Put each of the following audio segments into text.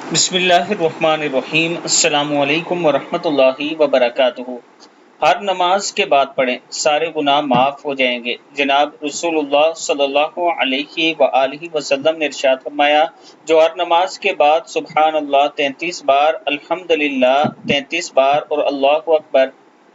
بسم اللہ الرحمن الرحیم۔ السلام علیکم ورحمۃ اللہ وبرکاتہ۔ ہر نماز کے بعد پڑھیں، سارے گناہ معاف ہو جائیں گے۔ جناب رسول اللہ صلی اللہ علیہ وآلہ وسلم نے ارشاد فرمایا، جو ہر نماز کے بعد سبحان اللہ 33 بار، الحمدللہ 33 بار اور اللہ اکبر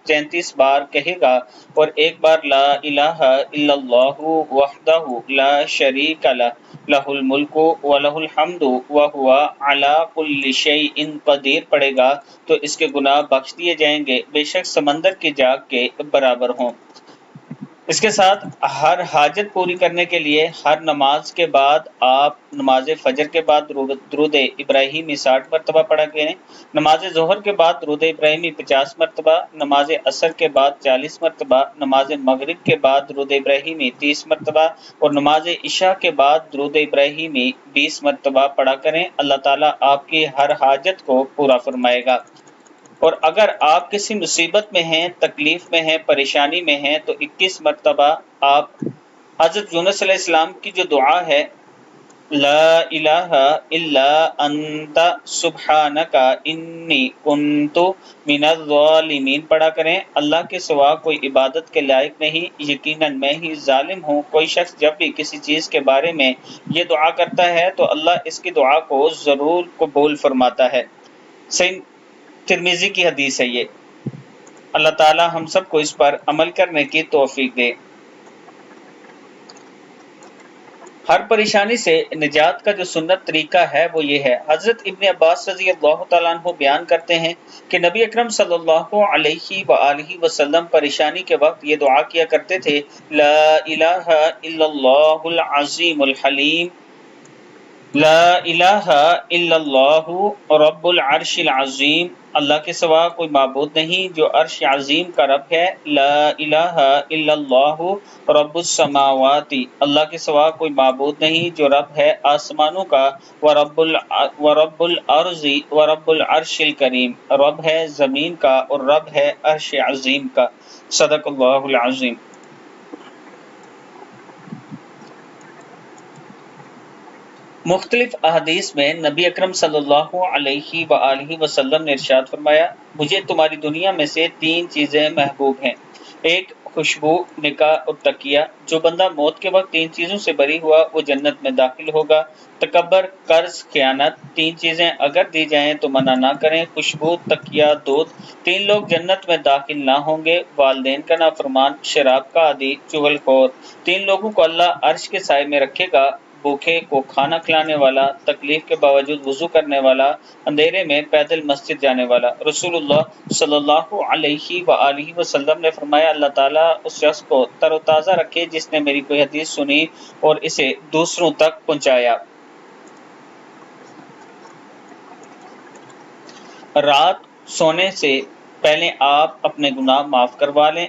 33 بار کہے گا اور ایک بار لا الہ الا اللہ وحدہ لا شریک لہ الملک ولہ الحمد وہو علی کل شیء قدیر پڑھے گا تو اس کے گناہ بخش دیے جائیں گے، بے شک سمندر کی جاگ کے برابر ہوں۔ اس کے ساتھ ہر حاجت پوری کرنے کے لیے ہر نماز کے بعد آپ نماز فجر کے بعد درود ابراہیمی 60 مرتبہ پڑھا کریں، نماز ظہر کے بعد درود ابراہیمی 50 مرتبہ، نماز عصر کے بعد 40 مرتبہ، نماز مغرب کے بعد درود ابراہیمی 30 مرتبہ اور نماز عشاء کے بعد درود ابراہیمی 20 مرتبہ پڑھا کریں۔ اللہ تعالیٰ آپ کی ہر حاجت کو پورا فرمائے گا۔ اور اگر آپ کسی مصیبت میں ہیں، تکلیف میں ہیں، پریشانی میں ہیں تو 21 مرتبہ آپ حضرت یونس علیہ السلام کی جو دعا ہے، لا الہ الا انت سبحانک انی کنت من الظالمین پڑھا کریں۔ اللہ کے سوا کوئی عبادت کے لائق نہیں، یقیناً میں ہی ظالم ہوں۔ کوئی شخص جب بھی کسی چیز کے بارے میں یہ دعا کرتا ہے تو اللہ اس کی دعا کو ضرور قبول فرماتا ہے۔ صحیح ترمذی کی حدیث ہے یہ۔ اللہ تعالی ہم سب کو اس پر عمل کرنے کی توفیق دے۔ ہر پریشانی سے نجات کا جو سنت طریقہ ہے وہ یہ ہے۔ حضرت ابن عباس رضی اللہ تعالیٰ عنہ بیان کرتے ہیں کہ نبی اکرم صلی اللہ علیہ وآلہ وسلم پریشانی کے وقت یہ دعا کیا کرتے تھے، لا الہ الا اللہ العظیم الحلیم، لا الہ الا اللہ رب العرش العظیم، اللہ کے سوا کوئی معبود نہیں جو عرش عظیم کا رب ہے، لا الہ الا اللہ رب السماوات، اللہ کے سوا کوئی معبود نہیں جو رب ہے آسمانوں کا، ورب الارض ورب العرش الکریم، رب ہے زمین کا اور رب ہے عرش عظیم کا۔ صدق اللہ العظیم۔ مختلف احادیث میں نبی اکرم صلی اللہ علیہ وآلہ وسلم نے ارشاد فرمایا، مجھے تمہاری دنیا میں سے 3 چیزیں محبوب ہیں، ایک خوشبو، نکاح اور تقیہ۔ جو بندہ موت کے وقت 3 چیزوں سے بری ہوا وہ جنت میں داخل ہوگا۔ تکبر، قرض، خیانت۔ 3 چیزیں اگر دی جائیں تو منع نہ کریں، خوشبو، تقیہ، دودھ۔ 3 لوگ جنت میں داخل نہ ہوں گے، والدین کا نافرمان، شراب کا عادی، چغل خور۔ 3 لوگوں کو اللہ عرش کے سائے میں رکھے گا، بھوکے کو کھانا کھلانے والا، تکلیف کے باوجود وضو کرنے والا، اندھیرے میں پیدل مسجد جانے والا۔ رسول اللہ صلی اللہ علیہ وآلہ وسلم نے فرمایا، اللہ تعالیٰ اس شخص کو تر و تازہ رکھے جس نے میری کوئی حدیث سنی اور اسے دوسروں تک پہنچایا۔ رات سونے سے پہلے آپ اپنے گناہ معاف کروا لیں۔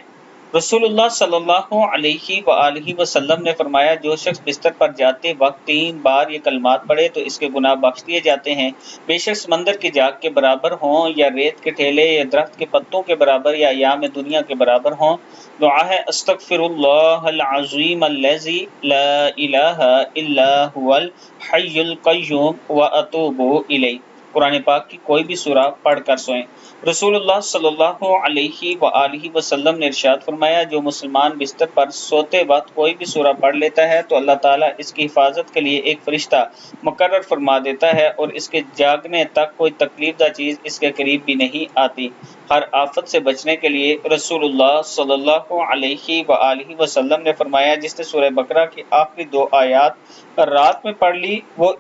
رسول اللہ صلی اللہ علیہ وآلہ وسلم نے فرمایا، جو شخص بستر پر جاتے وقت 3 بار یہ کلمات پڑھے تو اس کے گناہ بخش دیے جاتے ہیں، بے شک سمندر کی جاگ کے برابر ہوں یا ریت کے ٹھیلے یا درخت کے پتوں کے برابر یا ایام دنیا کے برابر ہوں۔ دعا ہے، استغفر اللہ العظیم الذی لا الہ الا هو الحی القیوم واتوب الیہ۔ قرآن پاک کی کوئی بھی سورہ پڑھ کر سوئیں۔ رسول اللہ صلی اللہ علیہ وآلہ وسلم نے ارشاد فرمایا، جو مسلمان بستر پر سوتے وقت کوئی بھی سورہ پڑھ لیتا ہے تو اللہ تعالیٰ اس کی حفاظت کے لیے ایک فرشتہ مقرر فرما دیتا ہے اور اس کے جاگنے تک کوئی تکلیف دہ چیز اس کے قریب بھی نہیں آتی۔ ہر آفت سے بچنے کے لیے رسول اللہ صلی اللہ علیہ وآلہ وسلم نے فرمایا، جس نے سورہ بقرہ کی آخری 2 آیات رات میں پڑھ لی وہ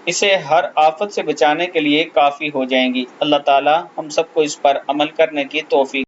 اسے ہر آفت سے بچانے کے لیے کافی ہو جائیں گی۔ اللہ تعالی ہم سب کو اس پر عمل کرنے کی توفیق